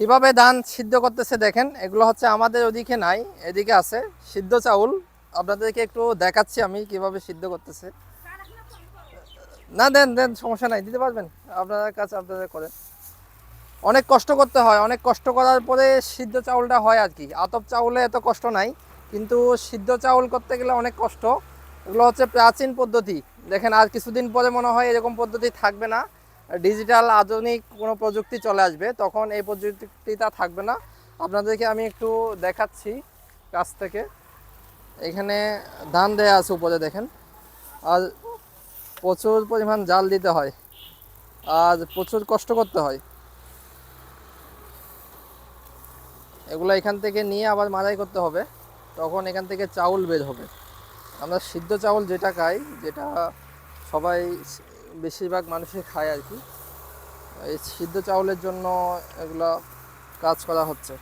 কিভাবে ধান সিদ্ধ করতেছে দেখেন। এগুলো হচ্ছে আমাদের ওদিকে নাই, এদিকে আছে সিদ্ধ চাউল। আপনাদেরকে একটু দেখাচ্ছি আমি কিভাবে সিদ্ধ করতেছে। না, দেন দেন, সমস্যা নাই, দিতে পারবেন। আপনাদের কাছে আপনাদের করেন। অনেক কষ্ট করতে হয়, অনেক কষ্ট করার পরে সিদ্ধ চাউলটা হয় আর কি। আতপ চাউলে এত কষ্ট নাই, কিন্তু সিদ্ধ চাউল করতে গেলে অনেক কষ্ট। এগুলো হচ্ছে প্রাচীন পদ্ধতি। দেখেন আর কিছুদিন পরে মনে হয় এরকম পদ্ধতি থাকবে না। ডিজিটাল আধুনিক কোনো প্রযুক্তি চলে আসবে, তখন এই প্রযুক্তিটা থাকবে না। আপনাদেরকে আমি একটু দেখাচ্ছি কাছ থেকে। এখানে ধান দেয়া আছে উপরে দেখেন। আর প্রচুর পরিমাণ জাল দিতে হয়, আর প্রচুর কষ্ট করতে হয়। এগুলো এখান থেকে নিয়ে আবার মাড়াই করতে হবে, তখন এখান থেকে চাউল বের হবে। আমরা সিদ্ধ চাউল যেটা খাই, যেটা সবাই বেশিরভাগ মানুষই খায় আর কি, এই সিদ্ধ চাউলের জন্য এগুলো কাজ করা হচ্ছে।